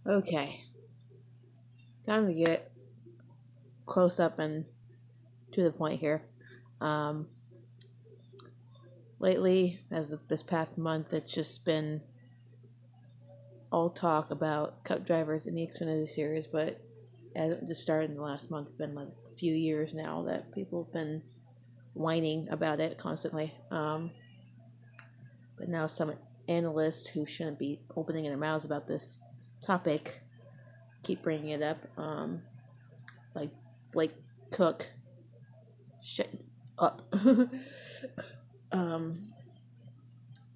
Okay, time to get close up and to the point here. Um, Lately, as of this past month, it's just been all talk about Cup drivers in the Xfinity series, but as it just started in the last month, it's been like a few years now that people have been whining about it constantly. But now some analysts who shouldn't be opening their mouths about this topic keep bringing it up. Like Blake Cook, shut up. um,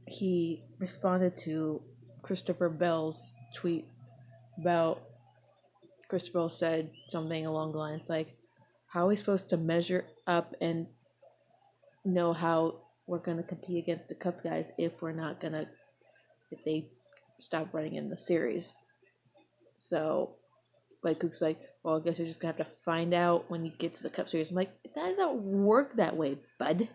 he responded to Christopher Bell's tweet about Christopher Bell said something along the lines like, "How are we supposed to measure up and know how we're going to compete against the Cup guys if we're not going to if they stop running in the series?" So like Cook's like, "Well, I guess you're just gonna have to find out when you get to the Cup Series." I'm like, that doesn't work that way, bud.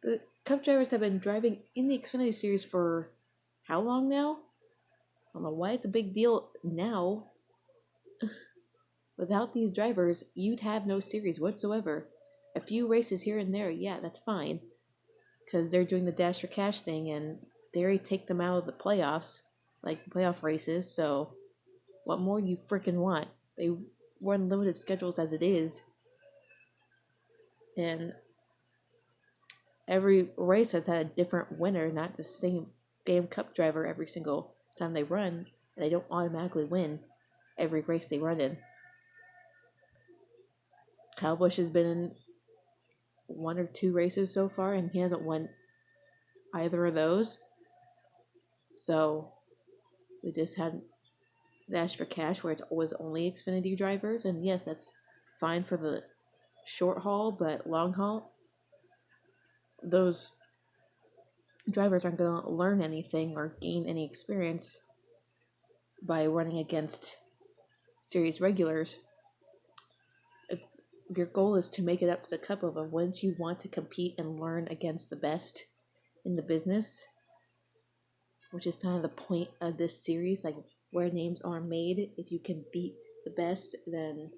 The Cup drivers have been driving in the Xfinity Series for how long now? I don't know why it's a big deal now. Without these drivers, you'd have no series whatsoever. A few races here and there, yeah, that's fine, because they're doing the Dash for Cash thing, and they already take them out of the playoffs, like playoff races. So, what more do you freaking want? They run limited schedules as it is, and every race has had a different winner, not the same damn Cup driver every single time they run. And they don't automatically win every race they run in. Kyle Busch has been in one or two races so far, and he hasn't won either of those. So we just had Dash for Cash, where it was only Xfinity drivers, and yes, that's fine for the short haul, but long haul, those drivers aren't going to learn anything or gain any experience by running against series regulars. If your goal is to make it up to the Cup level, wouldn't you want to compete and learn against the best in the business? Which is kind of the point of this series, like where names are made. If you can beat the best, then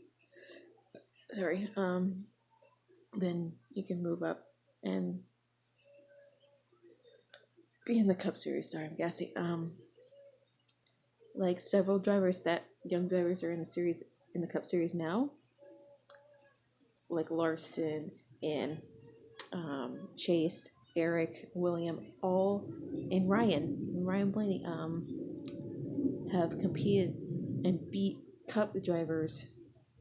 sorry, then you can move up and be in the Cup Series. Sorry, I'm guessing. Like several drivers that young drivers are in the series in the Cup Series now, like Larson and Chase, Eric, William, all and Ryan Blaney, have competed and beat Cup drivers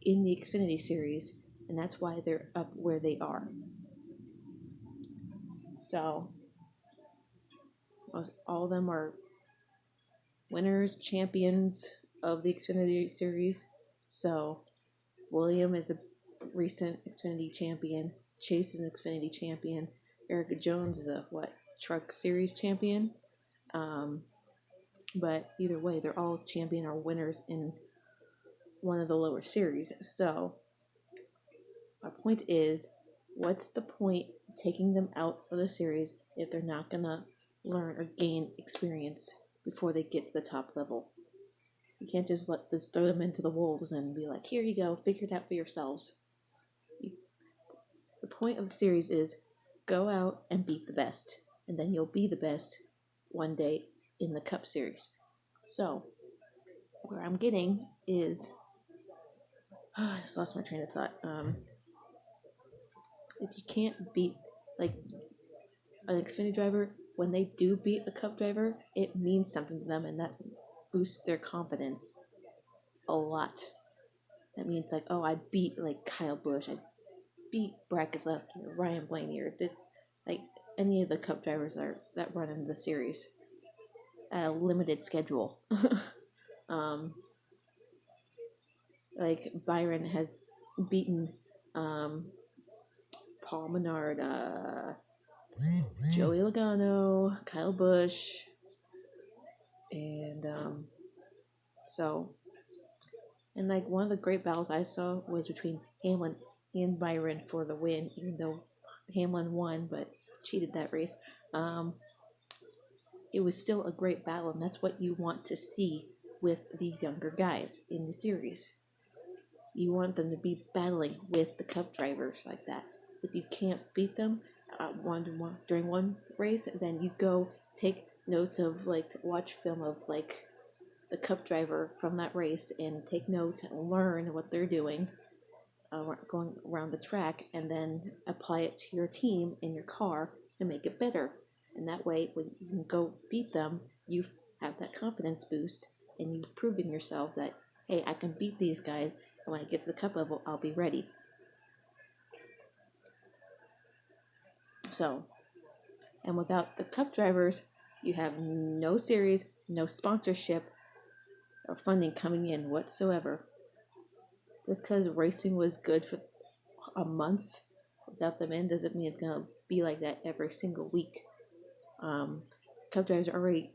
in the Xfinity Series, and that's why they're up where they are. So all of them are winners, champions of the Xfinity Series. So William is a recent Xfinity champion. Chase is an Xfinity champion. Erica Jones is a Truck Series champion. Um, but either way, they're all champion or winners in one of the lower series. So my point is, what's the point taking them out of the series if they're not gonna learn or gain experience before they get to the top level? You can't just throw them into the wolves and be like, here you go, figure it out for yourselves. The point of the series is go out and beat the best, and then you'll be the best one day in the Cup Series. So, where I'm getting is, I just lost my train of thought. If you can't beat like an Xfinity driver, when they do beat a Cup driver, it means something to them, and that boosts their confidence a lot. That means like, oh, I beat like Kyle Busch, I beat Brad Keselowski or Ryan Blaney or this, like any of the Cup drivers that run in the series at a limited schedule. um, like Byron had beaten um, Paul Menard, Joey Logano, Kyle Busch, and so and like one of the great battles I saw was between Hamlin and Byron for the win, even though Hamlin won but cheated that race. Um, it was still a great battle, and that's what you want to see with these younger guys in the series. You want them to be battling with the Cup drivers like that. If you can't beat them during one race, then you go take notes of watch film of the Cup driver from that race and take notes and learn what they're doing going around the track, and then apply it to your team in your car and make it better. And that way, when you can go beat them, you have that confidence boost, and you've proven yourself that, hey, I can beat these guys, and when I get to the Cup level, I'll be ready. So, and without the Cup drivers, you have no series, no sponsorship or funding coming in whatsoever. Just because racing was good for a month without them in doesn't mean it's going to be like that every single week. Cup drivers are already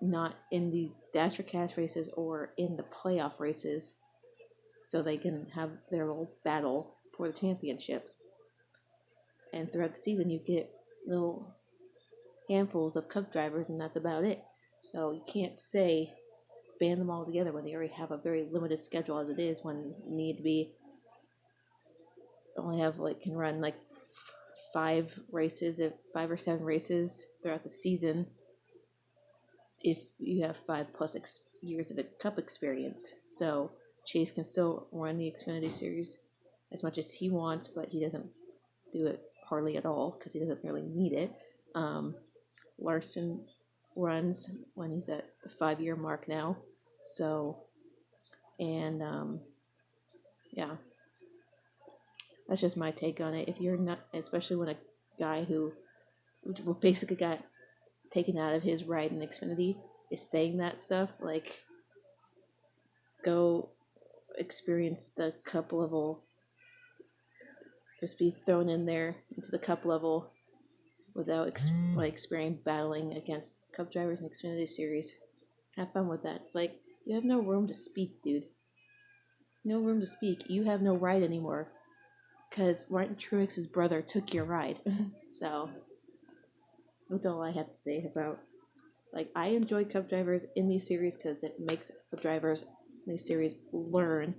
not in these Dash or Cash races or in the playoff races, so they can have their little battle for the championship. And throughout the season, you get little handfuls of Cup drivers, and that's about it. So you can't say ban them all together when they already have a very limited schedule as it is, when you need to be only have can run 5 or 7 races throughout the season if you have 5+ years of a Cup experience. So Chase can still run the Xfinity Series as much as he wants, but he doesn't do it hardly at all because he doesn't really need it. Larson runs when he's at the 5-year mark now. So, and yeah, that's just my take on it. If you're not, especially when a guy who basically got taken out of his ride in Xfinity is saying that stuff, go experience the Cup level. Just be thrown in there into the Cup level without experiencing battling against Cup drivers in Xfinity Series. Have fun with that. It's you have no room to speak, dude. No room to speak. You have no ride anymore because Martin Truex's brother took your ride. So that's all I have to say about. I enjoy Cup drivers in these series because it makes the drivers in these series learn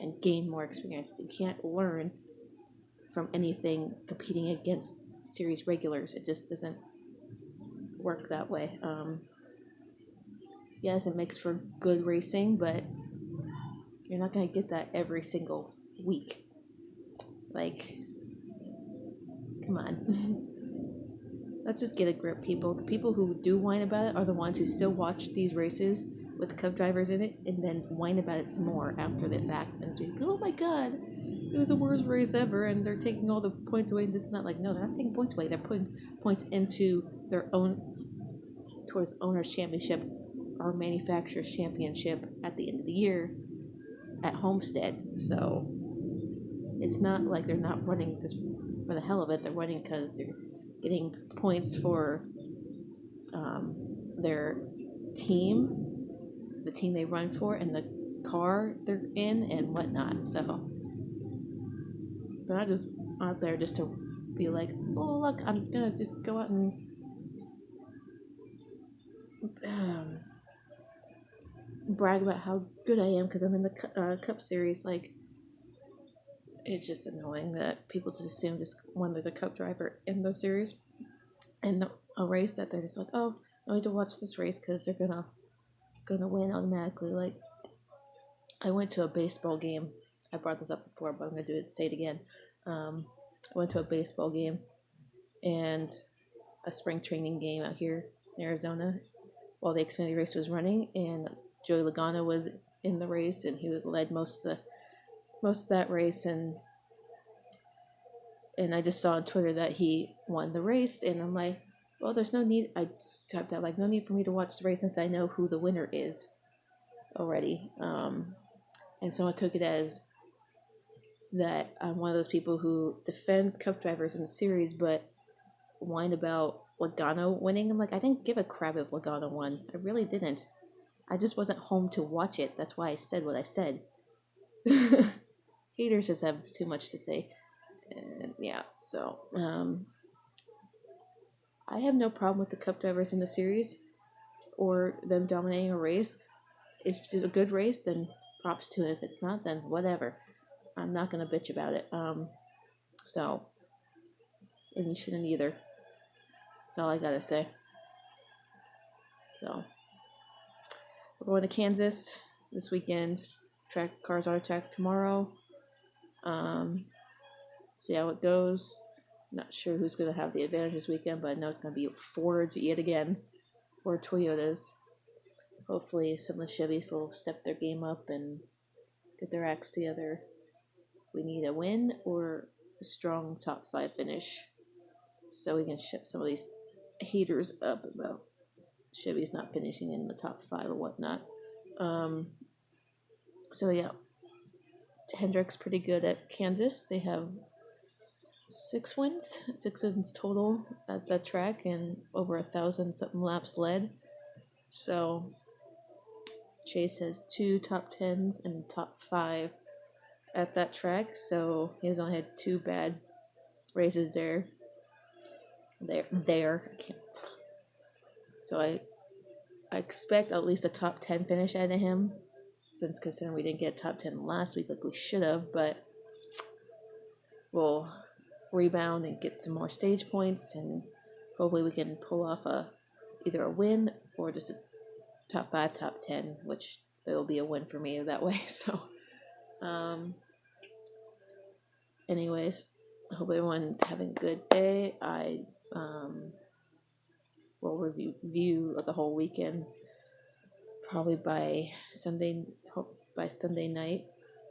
and gain more experience. You can't learn from anything competing against series regulars. It just doesn't work that way. Yes, it makes for good racing, but you're not going to get that every single week. Come on. Let's just get a grip, people. The people who do whine about it are the ones who still watch these races with the Cup drivers in it and then whine about it some more after the fact. And think, oh my god, it was the worst race ever, and they're taking all the points away. And this is not no, they're not taking points away. They're putting points into their own, towards owner's championship or manufacturer's championship at the end of the year at Homestead. So it's not like they're not running just for the hell of it. They're running because they're getting points for their team, the team they run for, and the car they're in, and whatnot. So they're not just out there just to be like, oh look, I'm gonna just go out and brag about how good I am because I'm in the Cup Series. It's just annoying that people just assume just when there's a Cup driver in the series and a race that they're just like, oh, I need to watch this race because they're gonna win automatically. I went to a baseball game. I brought this up before, but I'm gonna say it again. I went to a baseball game and a spring training game out here in Arizona while the Xfinity race was running, and Joey Logano was in the race, and he led most of that race, and I just saw on Twitter that he won the race, and I'm like, well, there's no need. I typed out no need for me to watch the race since I know who the winner is already. And someone took it as that I'm one of those people who defends Cup drivers in the series, but whine about Logano winning. I'm like, I didn't give a crap if Logano won. I really didn't. I just wasn't home to watch it. That's why I said what I said. Haters just have too much to say. And yeah, so I have no problem with the Cup drivers in the series or them dominating a race if it's a good race, then props to it. If it's not, then whatever. I'm not gonna bitch about it. So, and you shouldn't either. That's all I gotta say. So, we're going to Kansas this weekend. Track cars are track tomorrow. See how it goes. Not sure who's gonna have the advantage this weekend, but I know it's gonna be Fords yet again, or Toyotas. Hopefully, some of the Chevys will step their game up and get their acts together. We need a win or a strong top 5 finish so we can shut some of these haters up about Chevy's not finishing in the top 5 or whatnot. So yeah, Hendrick's pretty good at Kansas. They have 6 wins total at that track, and over 1,000 something laps led. So Chase has 2 top 10s and top 5 at that track. So he's only had 2 bad races there. There. I can't. So I expect at least a top 10 finish out of him, since considering we didn't get a top 10 last week like we should have, but we'll rebound and get some more stage points, and hopefully we can pull off either a win or just a top 5, top 10, which it'll be a win for me that way. So, anyways, I hope everyone's having a good day. I will review the whole weekend probably by Sunday night,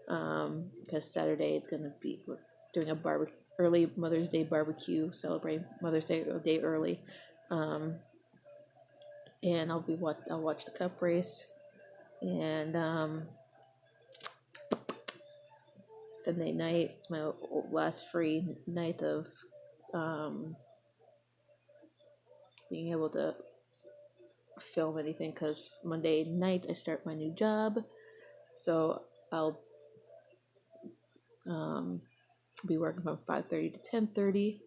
because Saturday it's gonna be, we're doing a early Mother's Day barbecue, celebrating Mother's Day early, and I'll watch the Cup race, and Sunday night it's my last free night of being able to film anything, because Monday night I start my new job, so I'll be working from 5:30 to 10:30.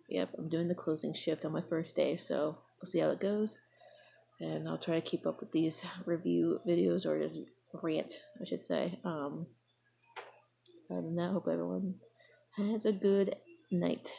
Yep, I'm doing the closing shift on my first day, so we'll see how it goes. And I'll try to keep up with these review videos, or just rant, I should say. Other than that, hope everyone has a good night.